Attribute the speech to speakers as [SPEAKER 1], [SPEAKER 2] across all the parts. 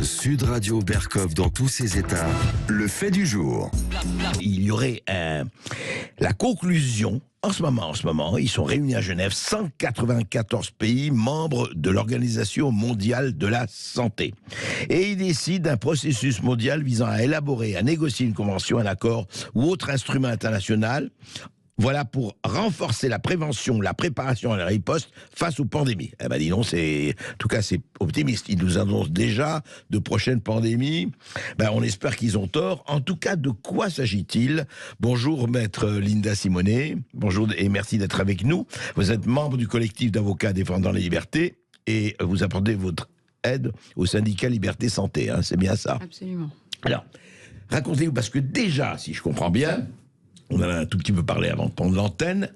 [SPEAKER 1] Sud Radio Berkov dans tous ses états. Le fait du jour.
[SPEAKER 2] Il y aurait la conclusion. En ce moment, ils sont réunis à Genève, 194 pays membres de l'Organisation mondiale de la santé. Et ils décident d'un processus mondial visant à élaborer, à négocier une convention, un accord ou autre instrument international. Voilà, pour renforcer la prévention, la préparation à la riposte face aux pandémies. Eh ben dis donc, en tout cas c'est optimiste. Ils nous annoncent déjà de prochaines pandémies. Ben, on espère qu'ils ont tort. En tout cas, de quoi s'agit-il? Bonjour maître Linda Simonet. Bonjour et merci d'être avec nous. Vous êtes membre du collectif d'avocats défendant les libertés et vous apportez votre aide au syndicat Liberté Santé. Hein, c'est bien ça?
[SPEAKER 3] Absolument.
[SPEAKER 2] Alors, racontez-vous, parce que déjà, si je comprends bien, on en a un tout petit peu parlé avant de prendre l'antenne,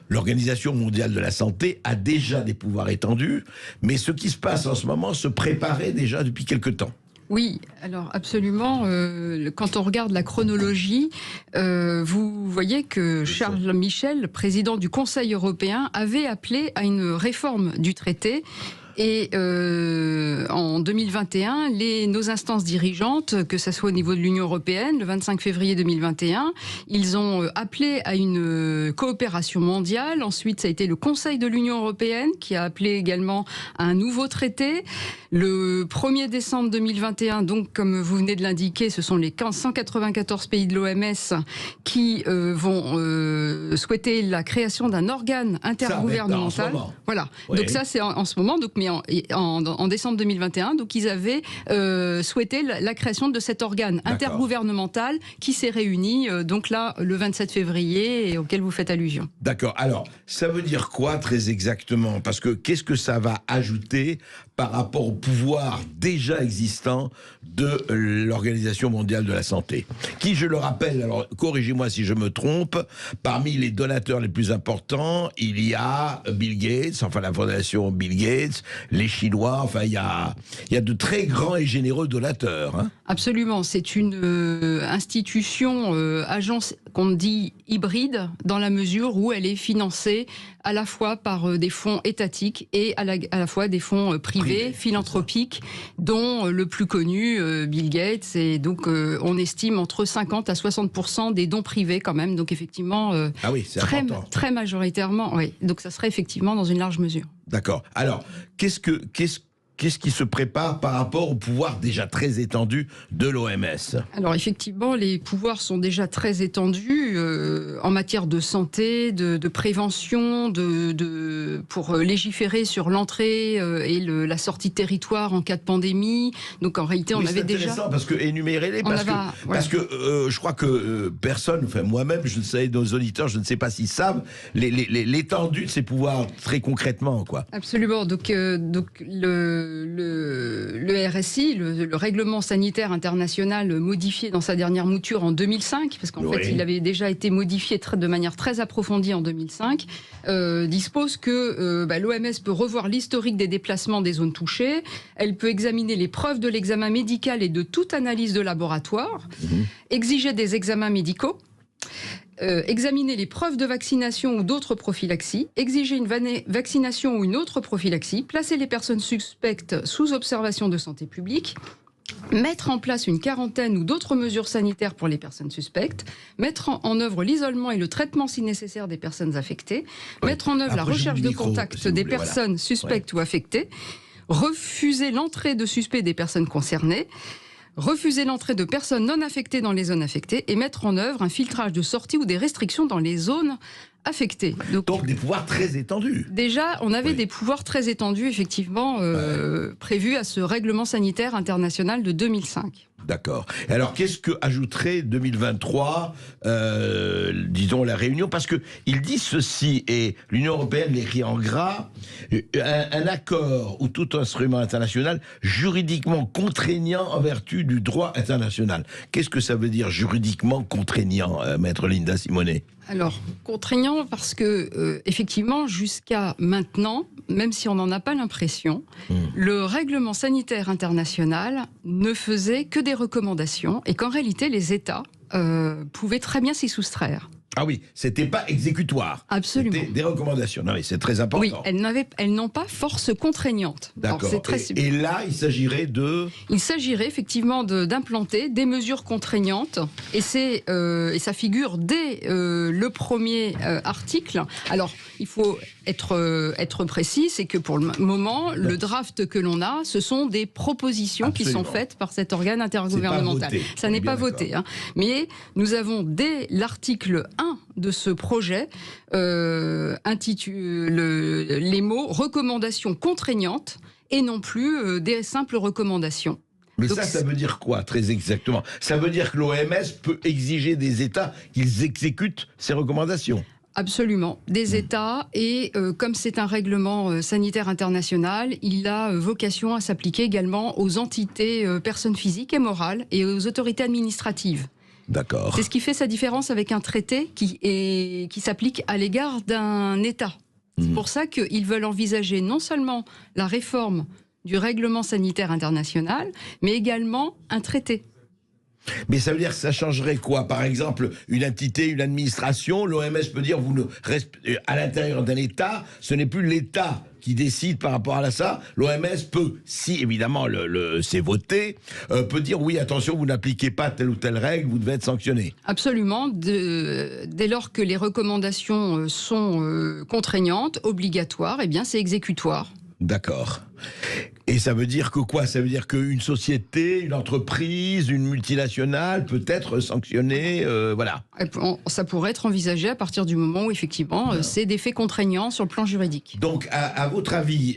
[SPEAKER 2] l'Organisation mondiale de la santé a déjà des pouvoirs étendus, mais ce qui se passe en ce moment se préparait déjà depuis quelque temps.
[SPEAKER 3] Oui, alors absolument. Quand on regarde la chronologie, vous voyez que Charles Michel, président du Conseil européen, avait appelé à une réforme du traité. Et en 2021, nos instances dirigeantes, que ce soit au niveau de l'Union européenne, le 25 février 2021, ils ont appelé à une coopération mondiale. Ensuite, ça a été le Conseil de l'Union européenne qui a appelé également à un nouveau traité. Le 1er décembre 2021, donc comme vous venez de l'indiquer, ce sont les 194 pays de l'OMS qui vont souhaiter la création d'un organe intergouvernemental. Voilà. Oui. Donc ça, c'est en ce moment. Donc, mais en décembre 2021, donc ils avaient souhaité la création de cet organe intergouvernemental qui s'est réuni donc là le 27 février et auquel vous faites allusion.
[SPEAKER 2] D'accord. Alors, ça veut dire quoi très exactement? Parce que qu'est-ce que ça va ajouter par rapport au pouvoir déjà existant de l'Organisation mondiale de la santé, qui, je le rappelle, alors corrigez-moi si je me trompe, parmi les donateurs les plus importants, il y a Bill Gates, enfin la fondation Bill Gates, les Chinois, enfin il y a de très grands et généreux donateurs. Hein.
[SPEAKER 3] Absolument, c'est une institution, agence qu'on dit hybride, dans la mesure où elle est financée à la fois par des fonds étatiques et à la fois des fonds privés, philanthropiques, dont le plus connu, Bill Gates, et donc on estime entre 50 à 60% des dons privés quand même, donc effectivement très majoritairement, oui, donc ça serait effectivement dans une large mesure.
[SPEAKER 2] D'accord. Alors, qu'est-ce qui se prépare par rapport au pouvoir déjà très étendu de l'OMS?
[SPEAKER 3] Alors effectivement, les pouvoirs sont déjà très étendus en matière de santé, de prévention, pour légiférer sur l'entrée et la sortie de territoire en cas de pandémie. Donc en réalité, on avait déjà...
[SPEAKER 2] C'est intéressant parce que énumérez-les, parce que je crois que personne, enfin moi-même, je ne sais, nos auditeurs, je ne sais pas s'ils savent l'étendue de ces pouvoirs très concrètement, quoi.
[SPEAKER 3] Absolument. Donc le RSI, le règlement sanitaire international modifié dans sa dernière mouture en 2005, parce qu'en fait il avait déjà été modifié de manière très approfondie en 2005, dispose que l'OMS peut revoir l'historique des déplacements des zones touchées, elle peut examiner les preuves de l'examen médical et de toute analyse de laboratoire, exiger des examens médicaux, examiner les preuves de vaccination ou d'autres prophylaxies, exiger une vaccination ou une autre prophylaxie, placer les personnes suspectes sous observation de santé publique, mettre en place une quarantaine ou d'autres mesures sanitaires pour les personnes suspectes, mettre en œuvre l'isolement et le traitement si nécessaire des personnes affectées, mettre en œuvre la recherche de contact des personnes suspectes ou affectées, refuser l'entrée de suspects des personnes concernées, refuser l'entrée de personnes non affectées dans les zones affectées et mettre en œuvre un filtrage de sortie ou des restrictions dans les zones affectées.
[SPEAKER 2] Donc des pouvoirs très étendus.
[SPEAKER 3] Déjà, on avait des pouvoirs très étendus, effectivement, prévus à ce règlement sanitaire international de 2005.
[SPEAKER 2] D'accord. Alors, qu'est-ce que ajouterait 2023, disons, la réunion? Parce que il dit ceci, et l'Union européenne l'écrit en gras, un accord ou tout instrument international juridiquement contraignant en vertu du droit international. Qu'est-ce que ça veut dire juridiquement contraignant, maître Linda Simonet?
[SPEAKER 3] Alors, contraignant parce que, effectivement, jusqu'à maintenant, même si on n'en a pas l'impression, le règlement sanitaire international ne faisait que des recommandations et qu'en réalité, les États pouvaient très bien s'y soustraire.
[SPEAKER 2] Ah oui, c'était pas exécutoire.
[SPEAKER 3] Absolument.
[SPEAKER 2] C'était des recommandations. Non, mais c'est très important.
[SPEAKER 3] Oui, elles n'ont pas force contraignante.
[SPEAKER 2] D'accord.
[SPEAKER 3] Très...
[SPEAKER 2] Et là, il s'agirait de...
[SPEAKER 3] Il s'agirait effectivement d'implanter des mesures contraignantes, et ça figure dès le premier article. Alors, il faut être précis, c'est que pour le moment, le draft que l'on a, ce sont des propositions
[SPEAKER 2] Absolument.
[SPEAKER 3] qui sont faites par cet organe intergouvernemental. Ça n'est pas voté. Hein. Mais nous avons dès l'article 1 de ce projet intitulé les mots « recommandations contraignantes » et non plus des simples recommandations.
[SPEAKER 2] Mais
[SPEAKER 3] donc,
[SPEAKER 2] ça veut dire quoi, très exactement? Ça veut dire que l'OMS peut exiger des États qu'ils exécutent ces recommandations?
[SPEAKER 3] Absolument, des États, et comme c'est un règlement sanitaire international, il a vocation à s'appliquer également aux entités, personnes physiques et morales, et aux autorités administratives.
[SPEAKER 2] D'accord.
[SPEAKER 3] C'est ce qui fait sa différence avec un traité qui s'applique à l'égard d'un État. C'est pour ça qu'ils veulent envisager non seulement la réforme du règlement sanitaire international, mais également un traité.
[SPEAKER 2] Mais ça veut dire que ça changerait quoi? Par exemple, une entité, une administration, l'OMS peut dire, à l'intérieur d'un État, ce n'est plus l'État qui décide par rapport à ça. L'OMS peut, si évidemment c'est voté, peut dire oui, attention, vous n'appliquez pas telle ou telle règle, vous devez être sanctionné.
[SPEAKER 3] Absolument. Dès lors que les recommandations sont contraignantes, obligatoires, eh bien c'est exécutoire.
[SPEAKER 2] D'accord. Et ça veut dire que quoi? Ça veut dire qu'une société, une entreprise, une multinationale peut être sanctionnée, voilà.
[SPEAKER 3] Ça pourrait être envisagé à partir du moment où, effectivement, c'est des faits contraignants sur le plan juridique.
[SPEAKER 2] Donc, à votre avis,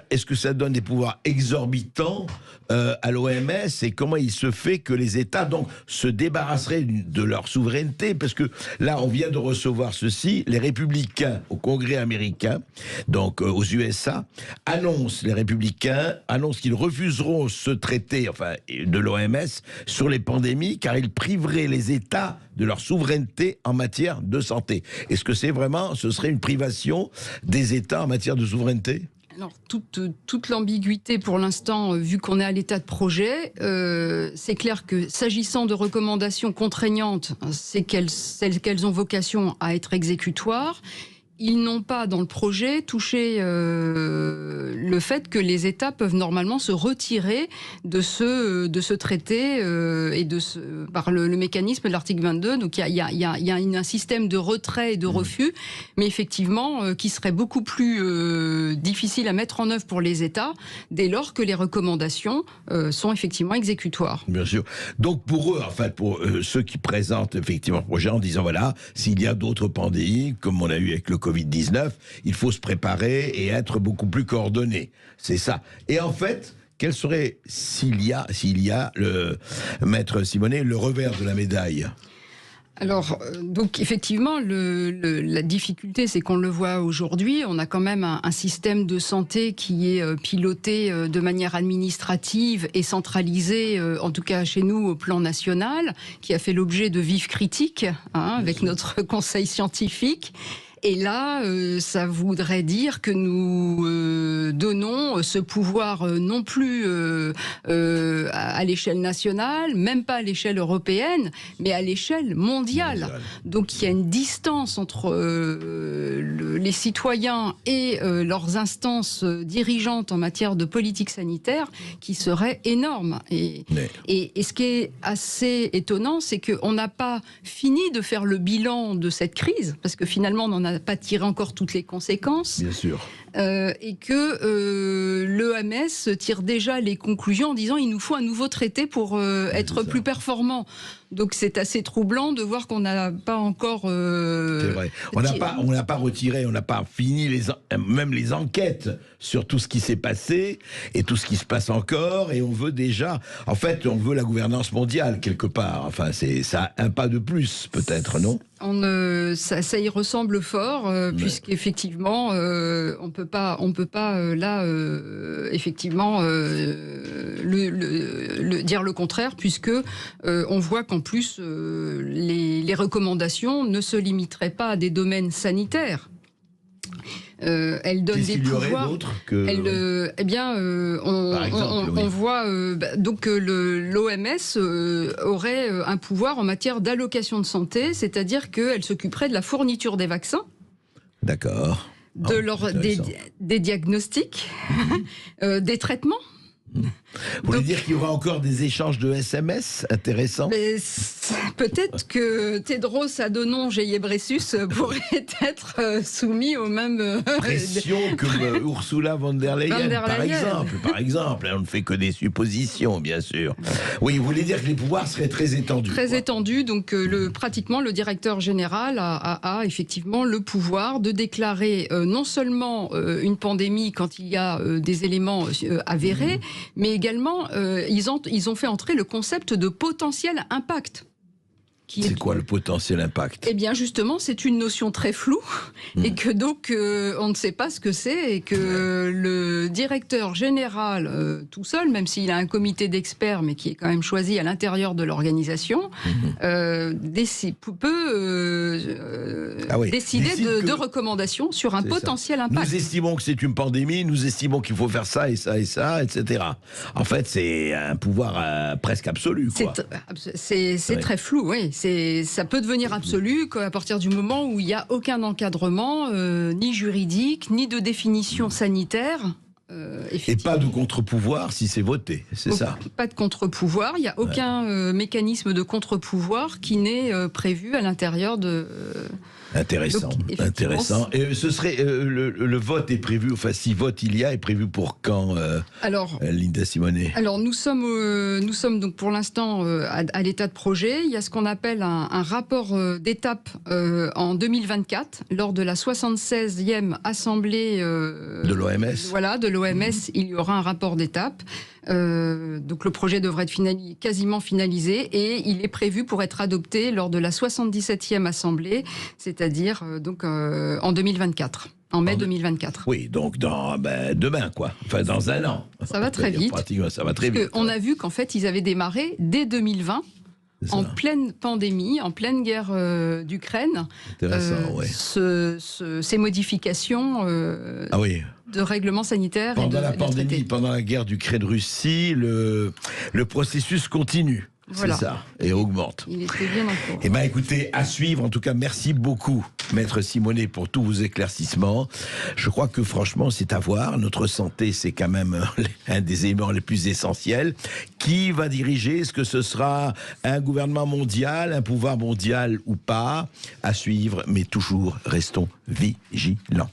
[SPEAKER 2] est-ce que ça donne des pouvoirs exorbitants à l'OMS, et comment il se fait que les États donc se débarrasseraient de leur souveraineté? Parce que là, on vient de recevoir ceci, les républicains au Congrès américain, donc aux USA, les républicains annoncent qu'ils refuseront ce traité de l'OMS sur les pandémies, car il priverait les États de leur souveraineté en matière de santé. Est-ce que ce serait une privation des États en matière de souveraineté?
[SPEAKER 3] Alors, toute l'ambiguïté pour l'instant, vu qu'on est à l'état de projet, c'est clair que s'agissant de recommandations contraignantes, c'est qu'elles ont vocation à être exécutoires. Ils n'ont pas, dans le projet, touché le fait que les États peuvent normalement se retirer de ce traité et par le mécanisme de l'article 22. Donc il y a un système de retrait et de refus, mais effectivement qui serait beaucoup plus difficile à mettre en œuvre pour les États dès lors que les recommandations sont effectivement exécutoires.
[SPEAKER 2] Bien sûr. Donc pour eux, pour ceux qui présentent effectivement le projet en disant voilà, s'il y a d'autres pandémies, comme on a eu avec le Covid-19, il faut se préparer et être beaucoup plus coordonné. C'est ça. Et en fait, quel serait, s'il y a, le maître Simonet, le revers de la médaille?
[SPEAKER 3] Alors, donc effectivement, la difficulté, c'est qu'on le voit aujourd'hui, on a quand même un système de santé qui est piloté de manière administrative et centralisé, en tout cas chez nous au plan national, qui a fait l'objet de vives critiques avec notre conseil scientifique. Et là, ça voudrait dire que nous donnons ce pouvoir non plus à l'échelle nationale, même pas à l'échelle européenne, mais à l'échelle mondiale. Donc il y a une distance entre les citoyens et leurs instances dirigeantes en matière de politique sanitaire qui serait énorme. Et ce qui est assez étonnant, c'est qu'on n'a pas fini de faire le bilan de cette crise, parce que finalement on n'en a pas tiré encore toutes les conséquences.
[SPEAKER 2] Bien sûr.
[SPEAKER 3] Et que l'OMS tire déjà les conclusions en disant il nous faut un nouveau traité pour être plus performant. Donc c'est assez troublant de voir qu'on n'a pas encore...
[SPEAKER 2] C'est vrai. On n'a pas retiré, on n'a pas fini même les enquêtes sur tout ce qui s'est passé et tout ce qui se passe encore, et on veut déjà... En fait, on veut la gouvernance mondiale, quelque part. Enfin, c'est ça, un pas de plus, peut-être, non?
[SPEAKER 3] Ça y ressemble fort, puisqu'effectivement, on peut pas là effectivement dire le contraire, puisque on voit qu'en plus les recommandations ne se limiteraient pas à des domaines sanitaires. Elle donne des pouvoirs. Eh bien, on voit donc que l'OMS aurait un pouvoir en matière d'allocation de santé, c'est-à-dire qu'elle s'occuperait de la fourniture des vaccins.
[SPEAKER 2] D'accord.
[SPEAKER 3] Des diagnostics, des traitements.
[SPEAKER 2] Vous voulez dire qu'il y aura encore des échanges de SMS intéressants?
[SPEAKER 3] Peut-être que Tedros Adhanom Ghebreyesus pourrait être soumis aux mêmes
[SPEAKER 2] pressions que Ursula von der Leyen, par exemple. On ne fait que des suppositions, bien sûr. Oui, vous voulez dire que les pouvoirs seraient très étendus.
[SPEAKER 3] Très étendus, donc pratiquement le directeur général a effectivement le pouvoir de déclarer non seulement une pandémie quand il y a des éléments avérés, mais également, ils ont fait entrer le concept de potentiel impact.
[SPEAKER 2] C'est quoi le potentiel impact?
[SPEAKER 3] Eh bien, justement, c'est une notion très floue et que donc on ne sait pas ce que c'est et que le directeur général, tout seul, même s'il a un comité d'experts, mais qui est quand même choisi à l'intérieur de l'organisation, peut décider de recommandations sur un potentiel impact.
[SPEAKER 2] Nous estimons que c'est une pandémie, nous estimons qu'il faut faire ça et ça et ça, etc. En fait, c'est un pouvoir presque absolu, quoi.
[SPEAKER 3] C'est très flou, oui. Ça peut devenir absolu à partir du moment où il n'y a aucun encadrement, ni juridique, ni de définition sanitaire.
[SPEAKER 2] Et pas de contre-pouvoir si c'est voté, c'est ça?
[SPEAKER 3] Pas de contre-pouvoir, il n'y a aucun mécanisme de contre-pouvoir qui n'est prévu à l'intérieur de...
[SPEAKER 2] Intéressant, donc, intéressant. Et ce serait le vote est prévu, enfin si vote il y a, est prévu pour quand, Linda Simonet?
[SPEAKER 3] Alors nous sommes donc pour l'instant à l'état de projet. Il y a ce qu'on appelle un rapport d'étape en 2024 lors de la 76e assemblée
[SPEAKER 2] de l'OMS.
[SPEAKER 3] Voilà, de l'OMS, il y aura un rapport d'étape. Donc le projet devrait être quasiment finalisé et il est prévu pour être adopté lors de la 77e assemblée, c'est-à-dire donc en 2024. En mai 2024.
[SPEAKER 2] Oui, donc demain, quoi. Enfin, dans un an.
[SPEAKER 3] Ça va très vite.
[SPEAKER 2] Ça va très vite.
[SPEAKER 3] On a vu qu'en fait, ils avaient démarré dès 2020. En pleine pandémie, en pleine guerre d'Ukraine, ces modifications de règlements sanitaires.
[SPEAKER 2] Pendant la pandémie, pendant la guerre d'Ukraine-Russie, le processus continue. Voilà. C'est ça, et augmente.
[SPEAKER 3] Il était bien en cours.
[SPEAKER 2] Eh bien, écoutez, à suivre. En tout cas, merci beaucoup, Maître Simonet, pour tous vos éclaircissements. Je crois que, franchement, c'est à voir. Notre santé, c'est quand même un des éléments les plus essentiels. Qui va diriger? Est-ce que ce sera un gouvernement mondial, un pouvoir mondial ou pas? À suivre, mais toujours, restons vigilants.